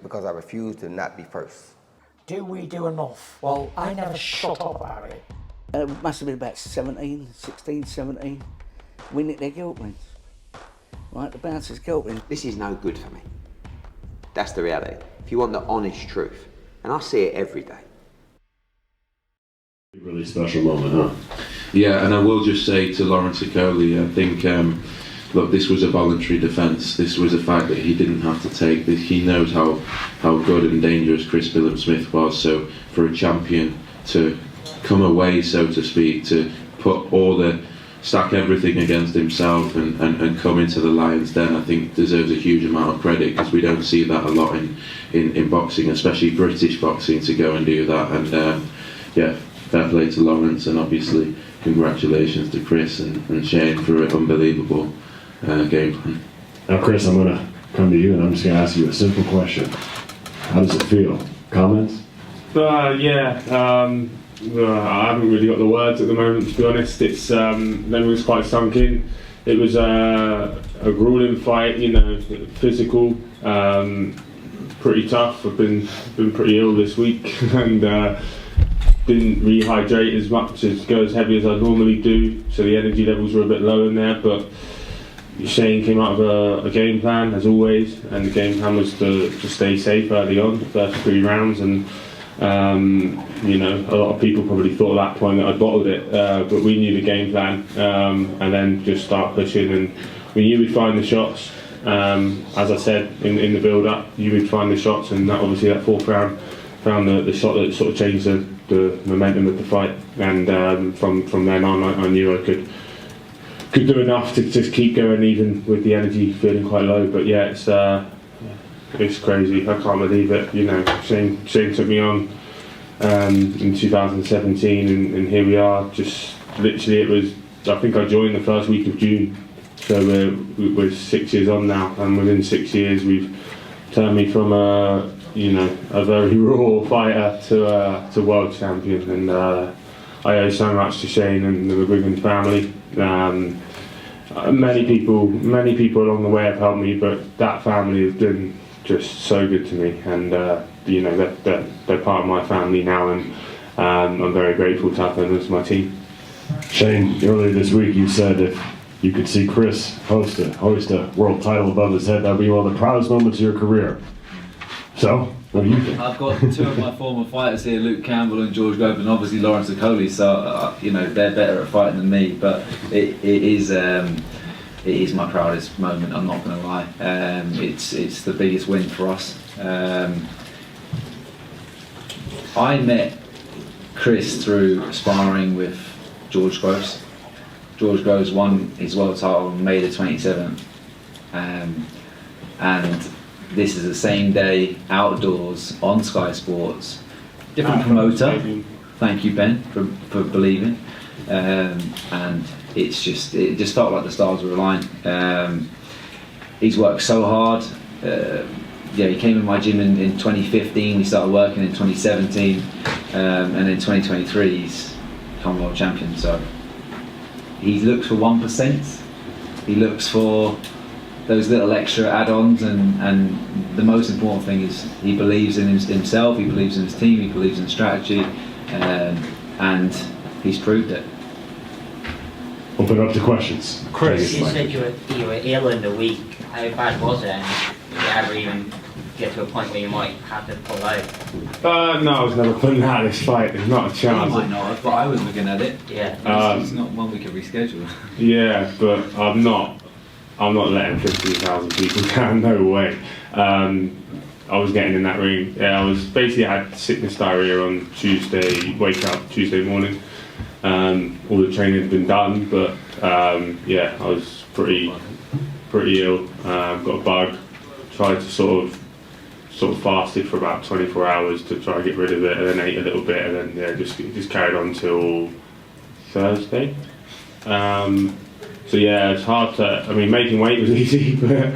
because I refuse to not be first. Do we do enough? Well, I never shut up about it. It must have been about 16, 17. We nicked their gilt rings. Right, the bouncer's gilt ring. This is no good for me. That's the reality. If you want the honest truth, and I see it every day. Really special moment, huh? Yeah, and I will just say to Lawrence Okolie, I think, look, this was a voluntary defence. This was a fight that he didn't have to take. He knows how good and dangerous Chris Billam-Smith was. So for a champion to come away, so to speak, to stack everything against himself and come into the Lions Den, I think deserves a huge amount of credit, because we don't see that a lot in boxing, especially British boxing, to go and do that. And yeah, fair play to Lawrence, and obviously congratulations to Chris and Shane for an unbelievable game plan. Now, Chris, I'm going to come to you, and I'm just going to ask you a simple question. How does it feel? Comments? I haven't really got the words at the moment, to be honest. It's memory's quite sunk in. It was a grueling fight, physical, pretty tough. I've been pretty ill this week and didn't rehydrate as much, go as heavy as I normally do, so the energy levels were a bit low in there. But Shane came out of a game plan, as always, and the game plan was to stay safe early on, the first 3 rounds, and a lot of people probably thought at that point that I bottled it, but we knew the game plan, and then just start pushing, and we knew we'd find the shots. As I said in the build-up, you would find the shots, and that, obviously that 4th round found the shot that sort of changed the momentum of the fight, and from then on I knew I could do enough to just keep going, even with the energy feeling quite low. But yeah, it's crazy. I can't believe it. Shane took me on in 2017, and here we are. Just literally, it was. I think I joined the first week of June, so we're 6 years on now, and within 6 years we've turned me from a very raw fighter to world champion, and I owe so much to Shane and the McGuigan family. Many people along the way have helped me, but that family has been just so good to me, and they're part of my family now, and I'm very grateful to have them as my team. Shane, earlier this week you said if you could see Chris hoist a world title above his head, that would be one of the proudest moments of your career. So, what do you think? I've got 2 of my former fighters here, Luke Campbell and George Grove, and obviously Lawrence Okolie, so they're better at fighting than me, but it is my proudest moment, I'm not going to lie. It's the biggest win for us. I met Chris through sparring with George Groves. George Groves won his world title on May the 27th, and this is the same day, outdoors, on Sky Sports, different promoter. Thank you, Ben, for believing. And it just felt like the stars were aligned. He's worked so hard. He came in my gym in 2015. We started working in 2017, and in 2023 he's become world champion. So he looks for 1%. He looks for those little extra add-ons, and the most important thing is he believes in himself, he believes in his team, he believes in strategy, and he's proved it. Open up to questions. Chris, you said you were ill in the week. How bad was it, and did you ever even get to a point where you might have to pull out? No, I was never putting out this fight. There's not a chance. You might not have, but I was looking at it. Yeah. It's not one we could reschedule. Yeah, but I'm not letting 15,000 people down, no way. I was getting in that ring. Yeah, I had sickness diarrhea on Tuesday, wake up Tuesday morning. All the training had been done, but I was pretty ill. Got a bug. Tried to sort of fasted for about 24 hours to try to get rid of it, and then ate a little bit, and then just carried on till Thursday. So yeah, it's hard to. Making weight was easy, but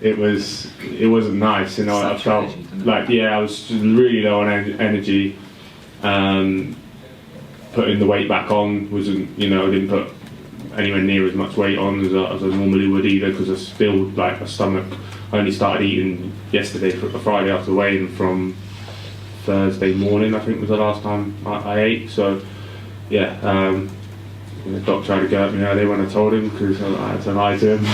it wasn't nice. I felt like I was really low on energy. Putting the weight back on wasn't. I didn't put anywhere near as much weight on as I normally would either, because I still, like, my stomach, I only started eating yesterday, Friday after weighing, from Thursday morning I think was the last time I ate. So yeah, the doctor had to go at me early when I told him, because I had to lie to him.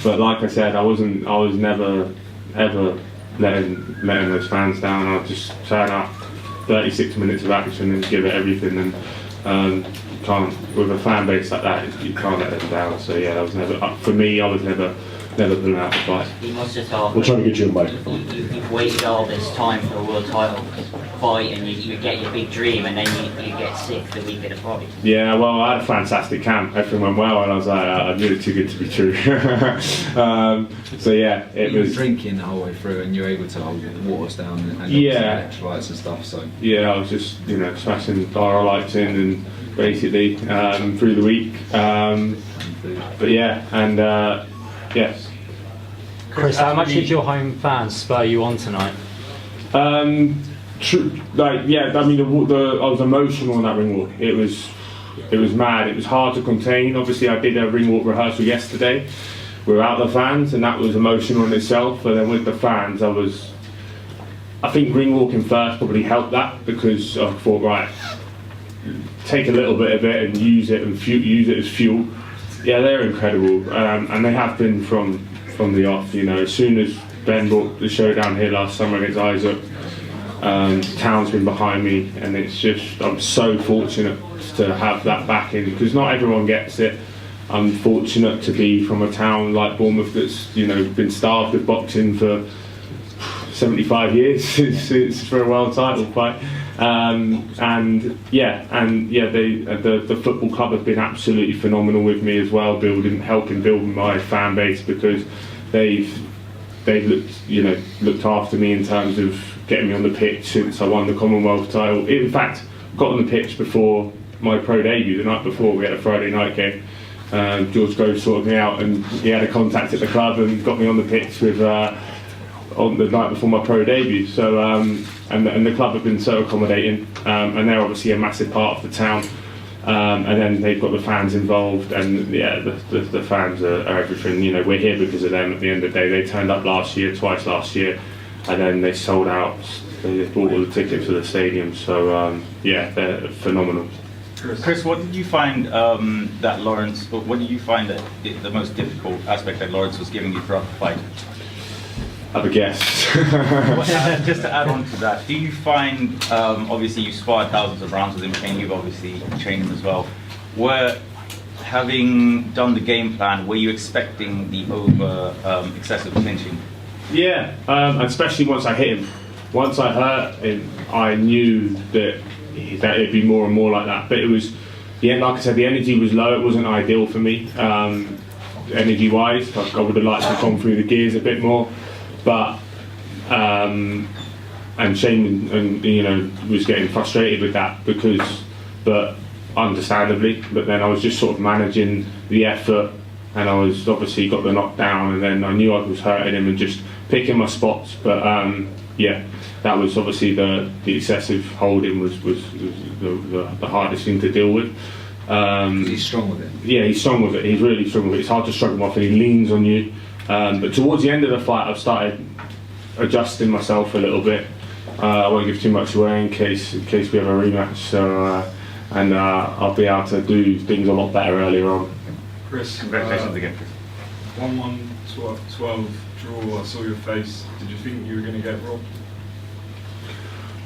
But like I said, I was never ever letting those fans down. I'd just turn up, 36 minutes of action, and give it everything. And you can't, with a fan base like that, you can't let them down. So yeah, that was never, for me, I was never pulling out the fight. You must have thought, We'll try to get you a mic. you've waited all this time for a world title fight, and you get your big dream, and then you get sick the week of the fight. Yeah, well, I had a fantastic camp. Everything went well, and I was like, I knew it too good to be true. So yeah, it you was were drinking the whole way through, and you're able to hold the waters down and yeah, electrolytes and stuff. So yeah, I was just smashing lights in and basically through the week. But yeah, and yes. Chris, how much did your home fans spur you on tonight? Like yeah, I mean, I was emotional on that ring walk. It was mad. It was hard to contain. Obviously, I did a ring walk rehearsal yesterday without the fans, and that was emotional in itself. But then with the fans, I think ring walking first probably helped that, because I thought, right, take a little bit of it and use it as fuel. Yeah, they're incredible, and they have been from the off. As soon as Ben brought the show down here last summer against Isaac, town's been behind me, and it's just, I'm so fortunate to have that backing, because not everyone gets it. I'm fortunate to be from a town like Bournemouth that's been starved of boxing for 75 years it's for a world title fight, the football club have been absolutely phenomenal with me as well, helping build my fan base, because they've looked after me in terms of getting me on the pitch since I won the Commonwealth title. In fact, got on the pitch before my pro debut. The night before, we had a Friday night game. George Groves sorted me out, and he had a contact at the club and got me on the pitch with on the night before my pro debut. So and the club have been so accommodating, and they're obviously a massive part of the town. And then they've got the fans involved, and yeah, the fans are everything. We're here because of them. At the end of the day, they turned up twice last year, and then they sold out. They bought all the tickets for the stadium. So yeah, they're phenomenal. Chris, what did you find that Lawrence? What did you find that the most difficult aspect that Lawrence was giving you throughout the fight? Have a guess. Just to add on to that, do you find, obviously you sparred thousands of rounds with him, and you've obviously trained him as well, having done the game plan, were you expecting the excessive clinching? Yeah, especially once I hit him. Once I hurt him, I knew that it'd be more and more like that. But it was, like I said, the energy was low. It wasn't ideal for me, energy-wise. I would have liked to have gone through the gears a bit more. But and Shane was getting frustrated with that, but understandably. But then I was just sort of managing the effort, and I was obviously got the knockdown, and then I knew I was hurting him and just picking my spots. But yeah, that was obviously the excessive holding was the hardest thing to deal with. He's strong with it. Yeah, he's strong with it. He's really strong with it. It's hard to shrug him off, and he leans on you. But towards the end of the fight, I've started adjusting myself a little bit. I won't give too much away in case we have a rematch. So, and I'll be able to do things a lot better earlier on. Chris, congratulations again, Chris. 1-1, 12 draw. I saw your face. Did you think you were going to get robbed?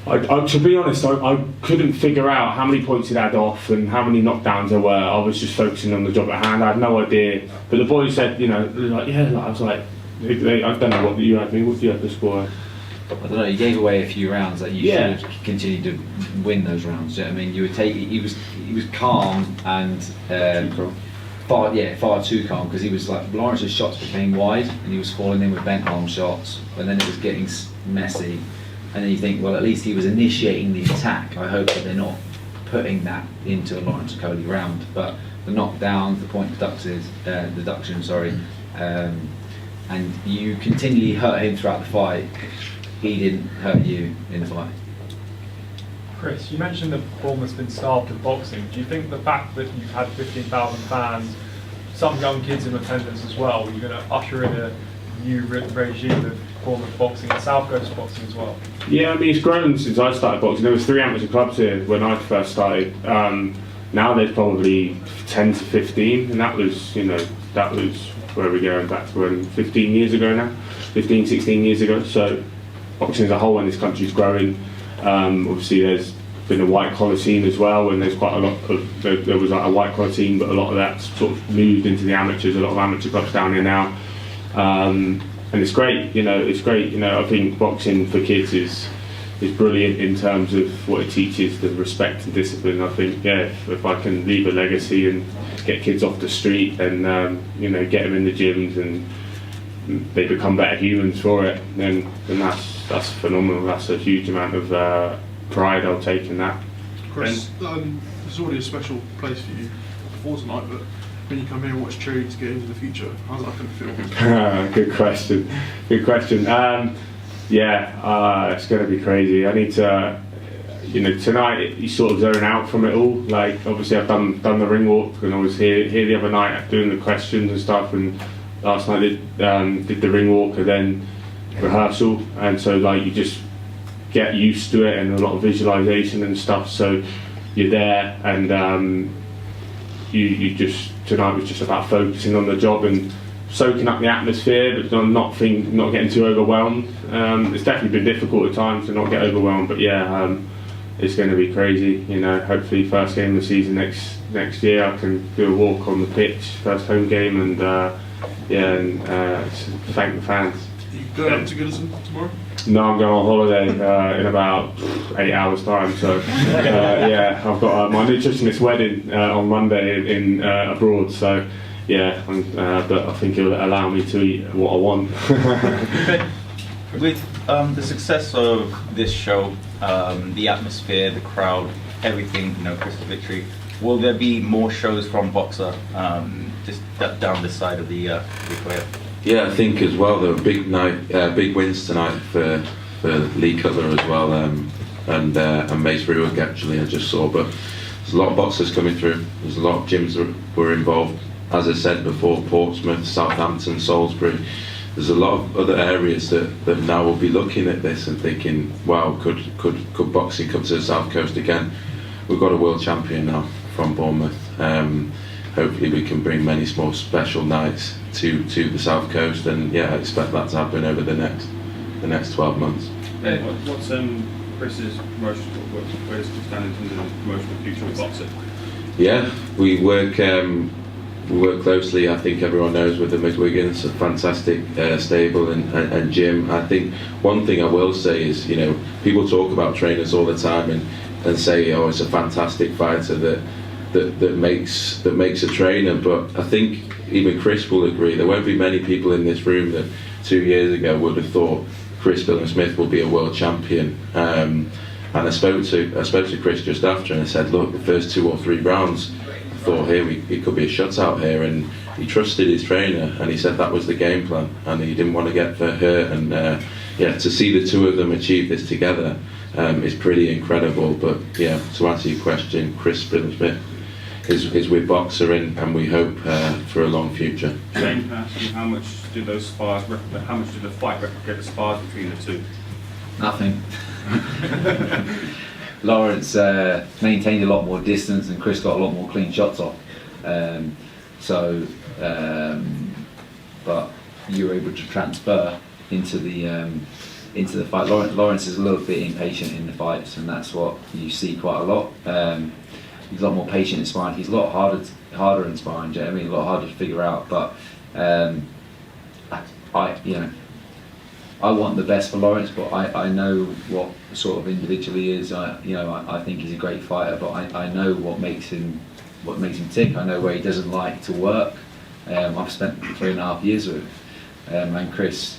To be honest, I couldn't figure out how many points he'd had off and how many knockdowns there were. I was just focusing on the job at hand. I had no idea. But the boys said, like, yeah. I was like, I don't know what you had me. What do you have to score? I don't know. You gave away a few rounds that you should have continued to win those rounds. Do you know what I mean? You would take. He was calm and far too calm, because he was like, Lawrence's shots became wide and he was falling in with bent arm shots, and then it was getting messy. And then you think, well, at least he was initiating the attack. I hope that they're not putting that into a Lawrence Okolie round. But the knockdowns, the point deduction, and you continually hurt him throughout the fight. He didn't hurt you in the fight. Chris, you mentioned that Bournemouth's been starved of boxing. Do you think the fact that you've had 15,000 fans, some young kids in attendance as well, you're going to usher in a new regime of Bournemouth boxing and South Coast boxing as well? Yeah, I mean, it's grown since I started boxing. There was 3 amateur clubs here when I first started. Now there's probably 10 to 15, and that was, where we're going back to when 15 years ago now, 15, 16 years ago. So boxing as a whole in this country is growing. Obviously there's been a white collar scene as well, and there's quite a lot of, there was like a white collar scene, but a lot of that's sort of moved into the amateurs, a lot of amateur clubs down here now. And it's great, it's great. I think boxing for kids is brilliant in terms of what it teaches, the respect and discipline. I think, if I can leave a legacy and get kids off the street and, get them in the gyms and they become better humans for it, then that's phenomenal. That's a huge amount of pride I'll take in that. Chris, this is already a special place for you before tonight, but when you come here and watch Cherries get into the future, how's that going to feel? Good question. It's going to be crazy. I need to, tonight you sort of zone out from it all. Like, obviously I've done the ring walk, and I was here the other night doing the questions and stuff, and last night did the ring walk and then rehearsal, and so like you just get used to it and a lot of visualization and stuff, so you're there, and you just, tonight was just about focusing on the job and soaking up the atmosphere, but not getting too overwhelmed. It's definitely been difficult at times to not get overwhelmed, but it's going to be crazy. Hopefully first game of the season next year I can do a walk on the pitch, first home game, and thank the fans. You going up to Goodison tomorrow? No, I'm going on holiday in about 8 hours time. So I've got my nutritionist wedding on Monday in abroad. So but I think it'll allow me to eat what I want. With the success of this show, the atmosphere, the crowd, everything, Crystal Victory, will there be more shows from Boxer just down this side of the equator? Yeah, I think as well. There were big wins tonight for Lee Cutler as well, and Mace Ruick actually I just saw. But there's a lot of boxers coming through. There's a lot of gyms that were involved. As I said before, Portsmouth, Southampton, Salisbury. There's a lot of other areas that now will be looking at this and thinking, wow, could boxing come to the South Coast again? We've got a world champion now from Bournemouth. Hopefully we can bring many more special nights to the South Coast, and I expect that to happen over the next 12 months. What's Chris's promotion? Where does he stand in terms of the promotional future of boxing? Yeah, we work closely. I think everyone knows with the McGuigans, a fantastic stable and gym. I think one thing I will say is, people talk about trainers all the time and say, oh, it's a fantastic fighter that makes a trainer, but I think even Chris will agree there won't be many people in this room that 2 years ago would have thought Chris Billam-Smith will be a world champion. And I spoke to Chris just after, and I said, look, the first 2 or 3 rounds I thought it could be a shutout here, and he trusted his trainer, and he said that was the game plan, and he didn't want to get hurt, and to see the two of them achieve this together is pretty incredible. But to answer your question, Chris Billam-Smith is with Boxer, and we hope for a long future. Shane, how much did the fight replicate the spars between the two? Nothing. Lawrence maintained a lot more distance, and Chris got a lot more clean shots off. But you were able to transfer into the fight. Lawrence is a little bit impatient in the fights, and that's what you see quite a lot. He's a lot more patient in sparring. He's a lot harder in sparring. Do you know what I mean? A lot harder to figure out. But I want the best for Lawrence, but I know what sort of individual he is. I think he's a great fighter, but I know what makes him tick. I know where he doesn't like to work. I've spent 3.5 years with him, and Chris.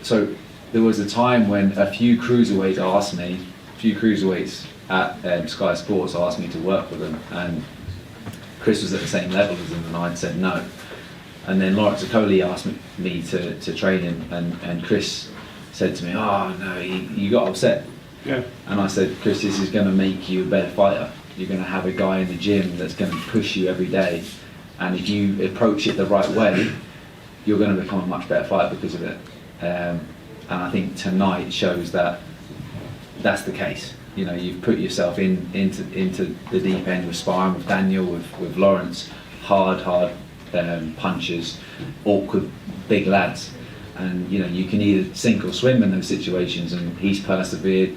So there was a time when a few cruiserweights at Sky Sports asked me to work with them, and Chris was at the same level as them, and I said no. And then Lawrence Okolie asked me to train him, and Chris said to me, "Oh no, you got upset Yeah. And I said, Chris, this is going to make you a better fighter. You're going to have a guy in the gym that's going to push you every day. And if you approach it the right way, you're going to become a much better fighter because of it. And I think tonight shows that that's the case. You know, you've put yourself into the deep end with sparring with Daniel, with Lawrence, hard punchers, awkward big lads. And you know, you can either sink or swim in those situations, and he's persevered.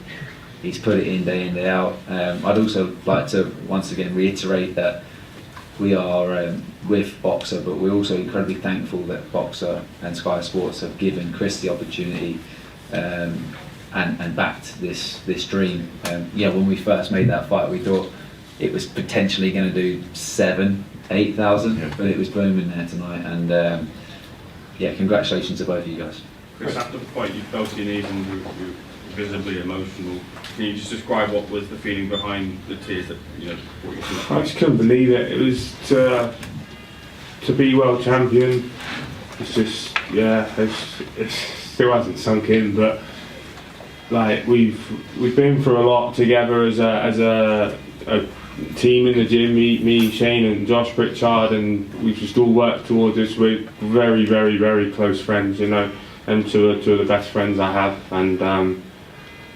He's put it in day out. I'd also like to once again reiterate that we are with Boxer, but we're also incredibly thankful that Boxer and Sky Sports have given Chris the opportunity and backed this dream. When we first made that fight, we thought it was potentially going to do 7,000-8,000, but it was booming there tonight. And congratulations to both of you guys. Chris, after the fight, you fell to your knees and you were visibly emotional. Can you just describe what was the feeling behind the tears that brought you to that fight? I just couldn't believe it. It was to be world champion. It's just it still hasn't sunk in, but like we've been through a lot together as a team in the gym. Me, Shane, and Josh Pritchard, and we just all worked towards this. We're very, very, very close friends, you know, and two of the best friends I have, and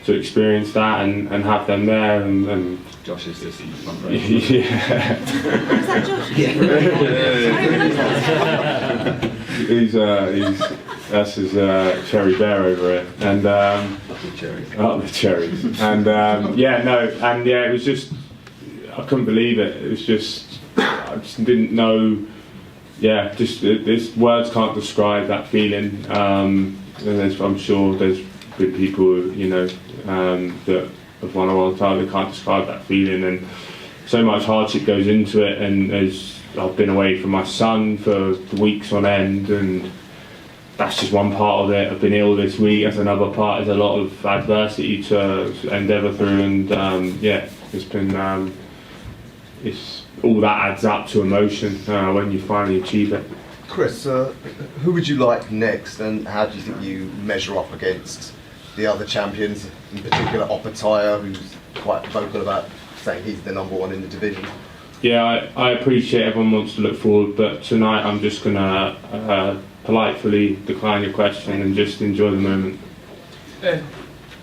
to experience that and have them there and Josh is this in the front row. Yeah. He's that's his cherry bear over it, and the cherries, and it was just, I couldn't believe it. It was just, I just didn't know. Yeah, just this words can't describe that feeling. And I'm sure there's been people, that have won a world title, they can't describe that feeling, and so much hardship goes into it. And as I've been away from my son for weeks on end, and that's just one part of it. I've been ill this week, that's another part. There's a lot of adversity to endeavour through, and it's been it's all that adds up to emotion when you finally achieve it. Chris, who would you like next, and how do you think you measure up against the other champions, in particular Okolie, who's quite vocal about saying he's the number one in the division? Yeah, I appreciate everyone wants to look forward, but tonight I'm just going to politely decline your question and just enjoy the moment. Ed,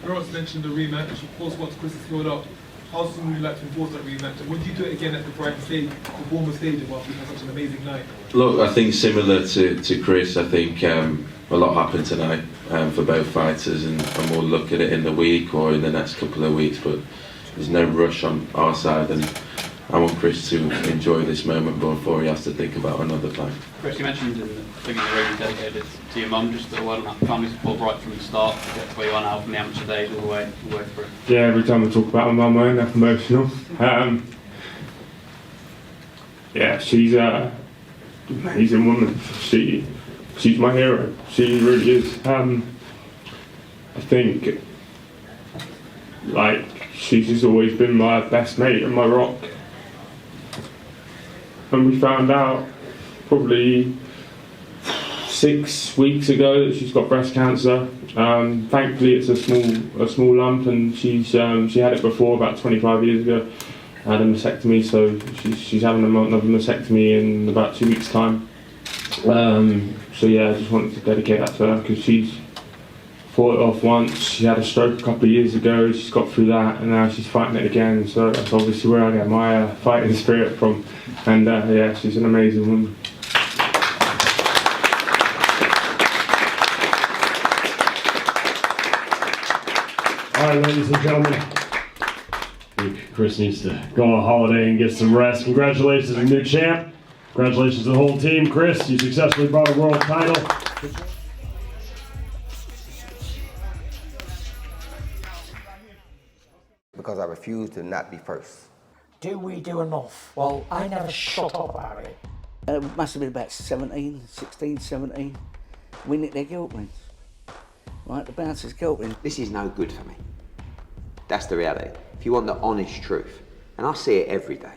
Ross mentioned the rematch. Of course, once Chris is filled up, how soon would you like to enforce that rematch? And would you do it again at the Brighton Stadium, the warmer stadium, after you had such an amazing night? Look, I think similar to Chris, I think a lot happened tonight for both fighters, and we'll look at it in the week or in the next couple of weeks, but there's no rush on our side, and I want Chris to enjoy this moment before he has to think about another fight. Chris, you mentioned in the thing in the room dedicated to your mum, just the word on that family support right from the start to get to where you are now from the amateur days all the way through. Yeah, every time I talk about my mum, I end up emotional. She's an amazing woman. She's my hero. She really is. I think, she's just always been my best mate and my rock. And we found out probably 6 weeks ago that she's got breast cancer. Thankfully, it's a small lump, and she had it before about 25 years ago. Had a mastectomy, so she's having another mastectomy in about 2 weeks' time. I just wanted to dedicate that to her, because she's fought it off once. She had a stroke a couple of years ago. She's got through that, and now she's fighting it again. So that's obviously where I get my fighting spirit from. And she's an amazing woman. All right, ladies and gentlemen, I think Chris needs to go on holiday and get some rest. Congratulations to the new champ. Congratulations to the whole team. Chris, you successfully brought a world title. Because I refuse to not be first. Do we do enough? Well, I never shut up about it. It must have been about 16, 17. We nicked their guilt rings. Right, the bouncer's guilt ring. This is no good for me. That's the reality. If you want the honest truth, and I see it every day,